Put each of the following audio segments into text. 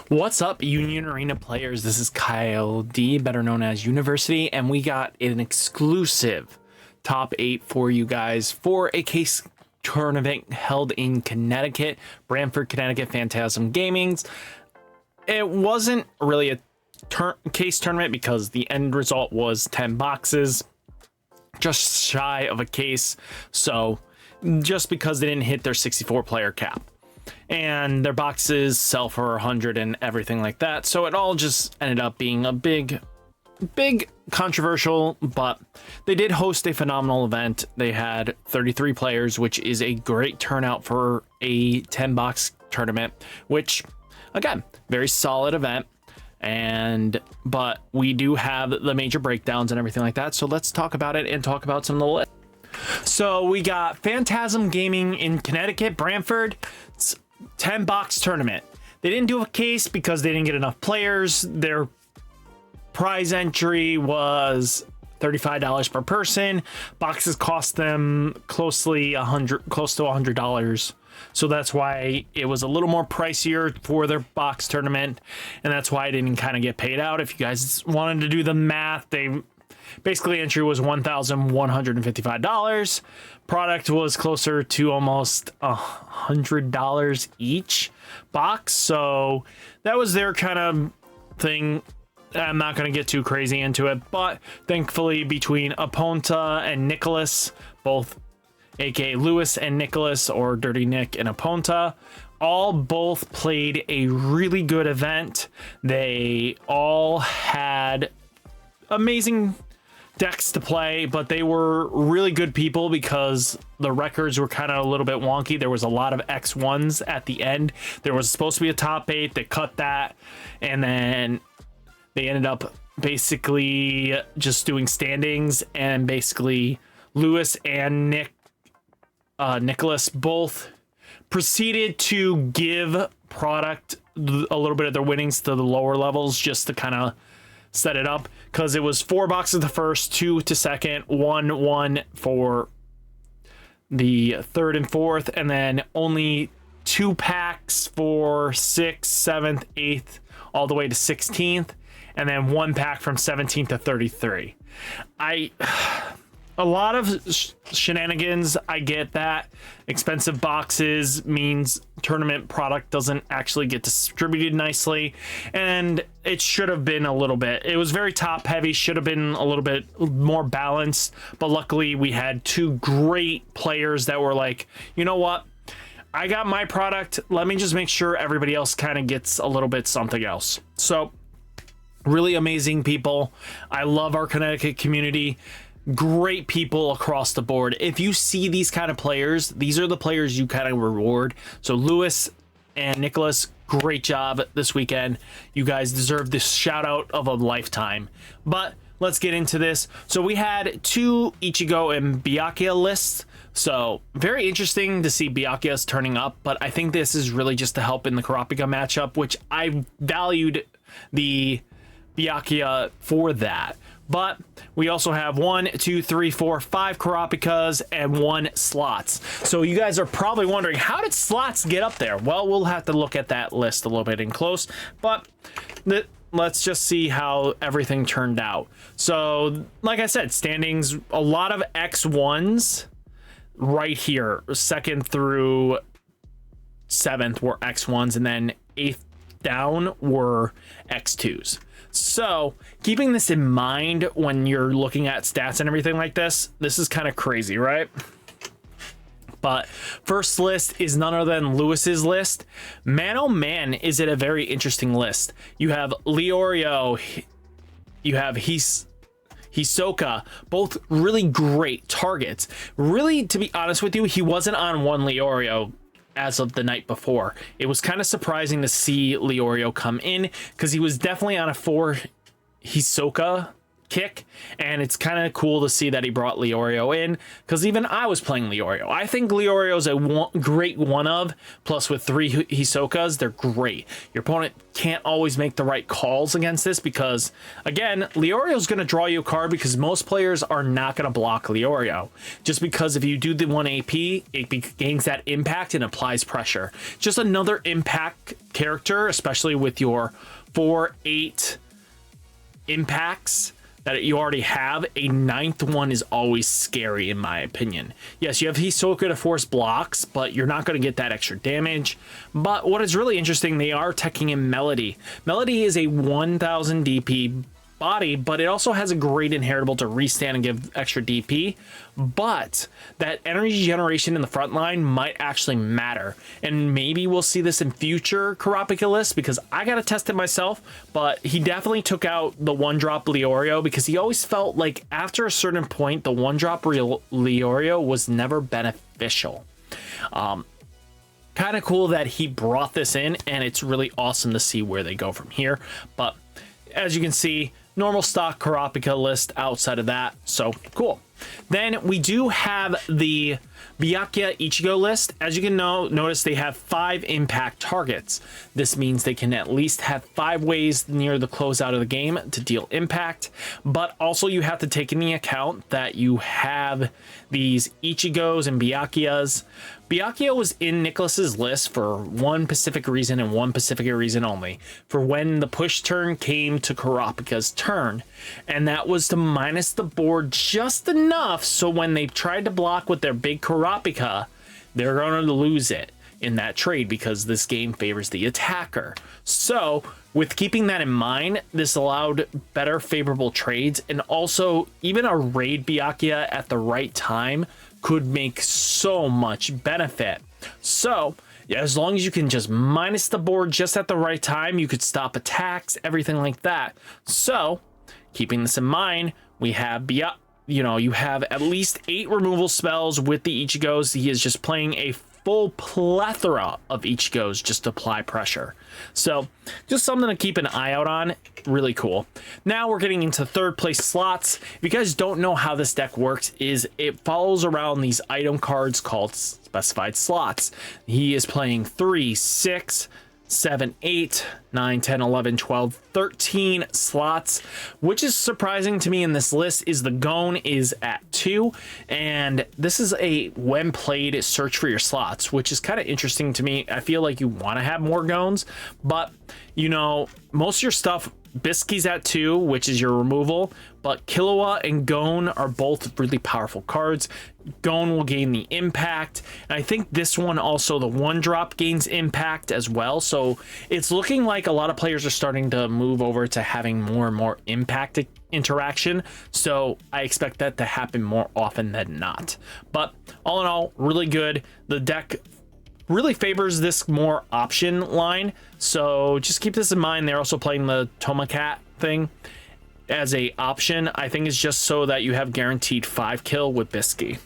What's up, Union Arena players? This is Kyle D, better known as University, and we got an exclusive top 8 for you guys for a case tournament held in Connecticut, Brantford, Connecticut, Phantasm Gaming's. It wasn't really a case tournament because the end result was 10 boxes, just shy of a case. So just because they didn't hit their 64 player cap. And their boxes sell for 100 and everything like that. So it all just ended up being a big controversial, but they did host a phenomenal event. They had 33 players, which is a great turnout for a 10 box tournament, which again, very solid event. But we do have the major breakdowns and everything like that. So let's talk about it and talk about some of the list. So we got Phantasm Gaming in Connecticut, Brantford. It's 10 box tournament. They didn't do a case because they didn't get enough players. Their prize entry was $35 per person. Boxes cost them close to $100. So that's why it was a little more pricier for their box tournament, and that's why I didn't kind of get paid out. If you guys wanted to do the math, basically entry was $1,155. Product was closer to almost $100 each box. So that was their kind of thing. I'm not going to get too crazy into it, but thankfully between Aponta and Nicholas, both aka Lewis and Nicholas, or Dirty Nick and Aponta, both played a really good event. They all had amazing decks to play, but they were really good people because the records were kind of a little bit wonky. There was a lot of X1s at the end. There was supposed to be a top 8. They cut that, and then they ended up basically just doing standings, and basically Lewis and Nicholas both proceeded to give product a little bit of their winnings to the lower levels just to kind of set it up, because it was 4 boxes the first, 2 to second, 1 for the third and fourth, and then only 2 packs for 6th, 7th, 8th, all the way to 16th, and then 1 pack from 17th to 33. A lot of shenanigans. I get that. Expensive boxes means tournament product doesn't actually get distributed nicely, and it should have been a little bit. It was very top heavy, should have been a little bit more balanced, but luckily we had 2 great players that were like, you know what? I got my product. Let me just make sure everybody else kind of gets a little bit something else. So really amazing people. I love our Connecticut community. Great people across the board. If you see these kind of players, these are the players you kind of reward. So Lewis and Nicholas, great job this weekend. You guys deserve this shout out of a lifetime. But let's get into this. So we had 2 Ichigo and Byakuya lists. So very interesting to see Byakuya's turning up, but I think this is really just to help in the Kopika matchup, which I valued the Byakuya for that. But we also have 1, 2, 3, 4, 5 Kopikas and 1 slots. So you guys are probably wondering, how did slots get up there? Well, we'll have to look at that list a little bit in close, but let's just see how everything turned out. So like I said, standings, a lot of X1s right here. 2nd through 7th were X1s, and then 8th down were X2s. So keeping this in mind when you're looking at stats and everything like this is kind of crazy, right? But first list is none other than Lewis's list. Man, oh man, is it a very interesting list. You have Leorio, you have Hisoka, both really great targets. Really, to be honest with you, he wasn't on one Leorio as of the night before. It was kind of surprising to see Leorio come in because he was definitely on a 4 Hisoka kick, and it's kind of cool to see that he brought Leorio in, because even I was playing Leorio. I think Leorio's a great one of, plus with 3 Hisokas, they're great. Your opponent can't always make the right calls against this because, again, Leorio's going to draw you a card because most players are not going to block Leorio. Just because if you do the 1 AP, it gains that impact and applies pressure. Just another impact character, especially with your 4-8 impacts that you already have. A 9th one is always scary in my opinion. Yes, you have Hisoka to force blocks, but you're not going to get that extra damage. But what is really interesting, they are teching in Melody. Melody is a 1000 DP body, but it also has a great inheritable to restand and give extra DP. But that energy generation in the front line might actually matter, and maybe we'll see this in future Kurapika lists, because I gotta test it myself. But he definitely took out the 1-drop Leorio, because he always felt like after a certain point the 1-drop Leorio was never beneficial. Kind of cool that he brought this in, and it's really awesome to see where they go from here. But as you can see, normal stock Kurapika list outside of that, so cool. Then we do have the Byakuya Ichigo list. As you can notice, they have 5 impact targets. This means they can at least have 5 ways near the closeout of the game to deal impact, but also you have to take into account that you have these Ichigos and Byakuyas. Byakuya was in Nicholas's list for one specific reason and one specific reason only, for when the push turn came to Kurapika's turn, and that was to minus the board just enough so when they tried to block with their big Kurapika, they're going to lose it in that trade because this game favors the attacker. So with keeping that in mind, this allowed better favorable trades, and also even a raid Byakuya at the right time could make so much benefit. So yeah, as long as you can just minus the board just at the right time, you could stop attacks, everything like that. So keeping this in mind, we have you have at least 8 removal spells with the Ichigos. He is just playing a full plethora of Ichigos just to apply pressure. So just something to keep an eye out on. Really cool. Now we're getting into 3rd place slots. If you guys don't know how this deck works, is it follows around these item cards called specified slots. He is playing 3, 6, 7, 8, 9, 10, 11, 12, 13 slots. Which is surprising to me in this list is the Gon is at 2, and this is a when played search for your slots, which is kind of interesting to me. I feel like you want to have more Gons, but most of your stuff, Bisky's at 2, which is your removal, but Killua and Gon are both really powerful cards. Gon will gain the impact, and I think this one also, the 1-drop gains impact as well. So it's looking like a lot of players are starting to move over to having more and more impact interaction, so I expect that to happen more often than not. But all in all, really good. The deck really favors this more option line, so just keep this in mind. They're also playing the Tomacat thing as a option. I think it's just so that you have guaranteed 5 kill with Bisky.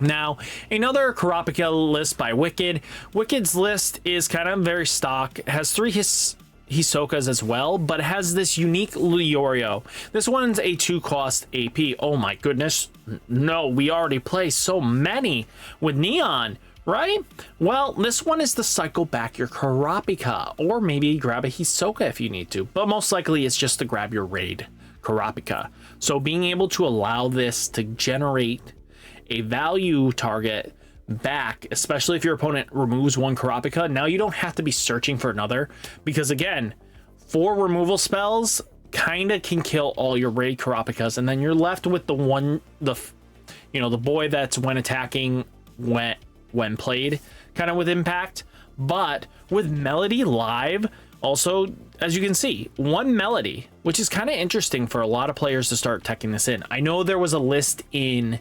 Now, another Kurapika list by Wicked. Wicked's list is kind of very stock. It has 3 Hisokas as well, but it has this unique Leorio. This one's a 2-cost AP. Oh my goodness. No, we already play so many with Neon, right? Well, this one is to cycle back your Kurapika, or maybe grab a Hisoka if you need to, but most likely it's just to grab your raid Kurapika. So being able to allow this to generate a value target back, especially if your opponent removes 1 Kurapika, now you don't have to be searching for another, because again, 4 removal spells kind of can kill all your raid Kurapikas, and then you're left with the boy that's when attacking when played kind of with impact. But with Melody live, also, as you can see, 1 Melody, which is kind of interesting for a lot of players to start teching this in. I know there was a list in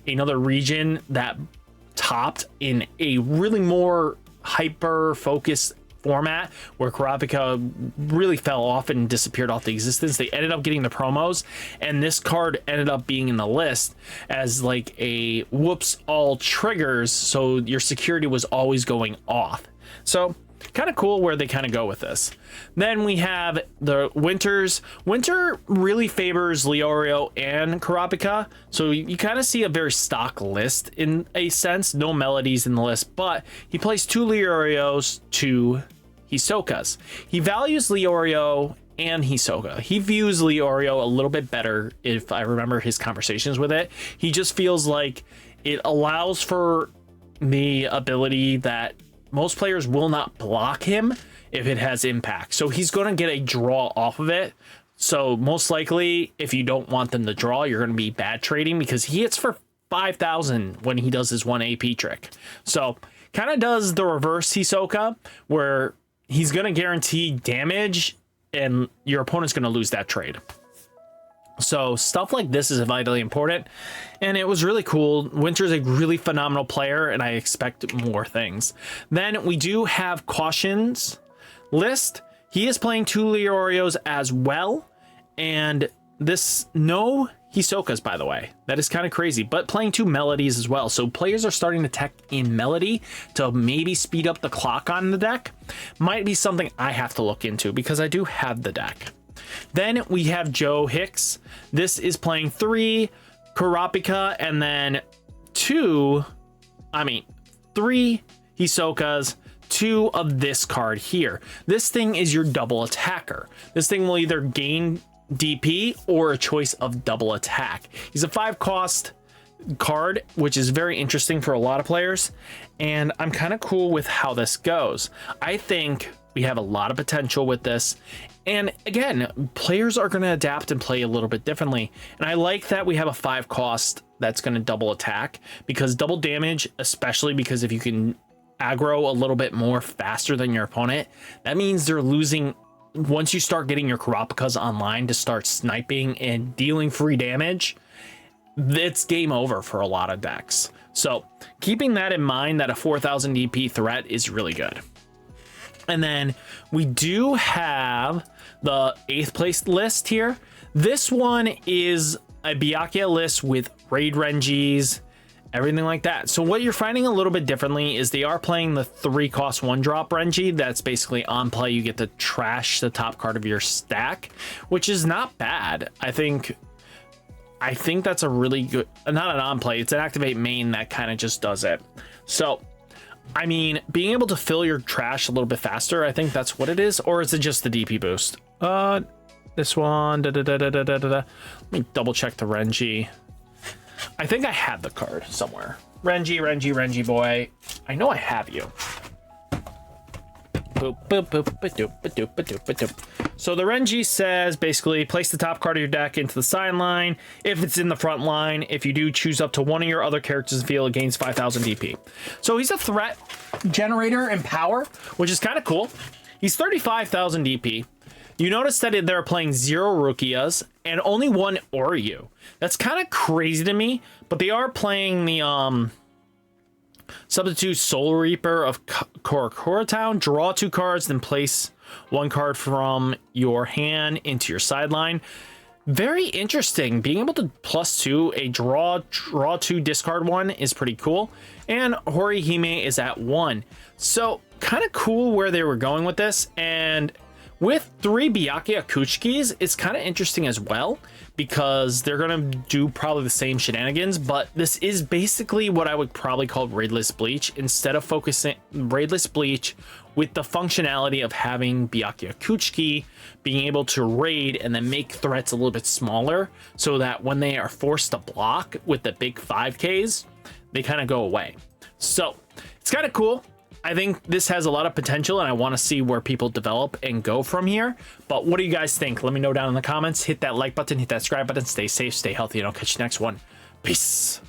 another region that topped in a really more hyper focused format where Kurapika really fell off and disappeared off the existence. They ended up getting the promos, and this card ended up being in the list as like a whoops all triggers, so your security was always going off. So kind of cool where they kind of go with this. Then we have the Winters. Winter really favors Leorio and Kopika, so you kind of see a very stock list in a sense. No melodies in the list, but he plays 2 Leorios, 2 Hisokas. He values Leorio and Hisoka. He views Leorio a little bit better, if I remember his conversations with it. He just feels like it allows for the ability that most players will not block him if it has impact. So he's going to get a draw off of it. So most likely, if you don't want them to draw, you're going to be bad trading, because he hits for 5,000 when he does his 1 AP trick. So kind of does the reverse Hisoka, where he's going to guarantee damage and your opponent's going to lose that trade. So stuff like this is vitally important, and it was really cool. Winter's a really phenomenal player, and I expect more things. Then we do have Caution's list. He is playing 2 Leorios as well, and this no Hisokas, by the way. That is kind of crazy, but playing 2 melodies as well. So players are starting to tech in melody to maybe speed up the clock on the deck. Might be something I have to look into, because I do have the deck. Then we have Joe Hicks. This is playing 3 Kopika and then 3 Hisokas, 2 of this card here. This thing is your double attacker. This thing will either gain DP or a choice of double attack. He's a 5 cost card, which is very interesting for a lot of players, and I'm kind of cool with how this goes. I think we have a lot of potential with this, and again, players are going to adapt and play a little bit differently, and I like that we have a 5 cost that's going to double attack, because double damage, especially because if you can aggro a little bit more faster than your opponent, that means they're losing. Once you start getting your Kopikas online to start sniping and dealing free damage, it's game over for a lot of decks. So keeping that in mind, that a 4,000 DP threat is really good. And then we do have the 8th place list here. This one is a Byakuya list with raid Rengis, everything like that. So what you're finding a little bit differently is they are playing the 3 cost 1 drop Renji. That's basically on play. You get to trash the top card of your stack, which is not bad. I think that's a really good, not an on play. It's an activate main that kind of just does it. So, I mean, being able to fill your trash a little bit faster, I think that's what it is. Or is it just the DP boost? This one, Let me double check the Renji. I think I have the card somewhere. Renji boy. I know I have you. So the Renji says basically place the top card of your deck into the sideline. If it's in the front line, if you do, choose up to one of your other characters in the field, it gains 5,000 DP. So he's a threat generator in power, which is kind of cool. He's 35,000 DP. You notice that they're playing 0 Rukias and only 1 Oryu. That's kind of crazy to me, but they are playing the substitute Soul Reaper of Town. Draw 2 cards, then place 1 card from your hand into your sideline. Very interesting. Being able to +2 a draw 2, discard 1 is pretty cool. And Horihime is at 1. So kind of cool where they were going with this. And with 3 Byakuya Kuchikis, it's kind of interesting as well, because they're going to do probably the same shenanigans, but this is basically what I would probably call raidless bleach, instead of focusing raidless bleach with the functionality of having Byakuya Kuchiki being able to raid and then make threats a little bit smaller, so that when they are forced to block with the big 5Ks, they kind of go away. So it's kind of cool. I think this has a lot of potential, and I want to see where people develop and go from here. But what do you guys think? Let me know down in the comments. Hit that like button, hit that subscribe button. Stay safe, stay healthy, and I'll catch you next one. Peace.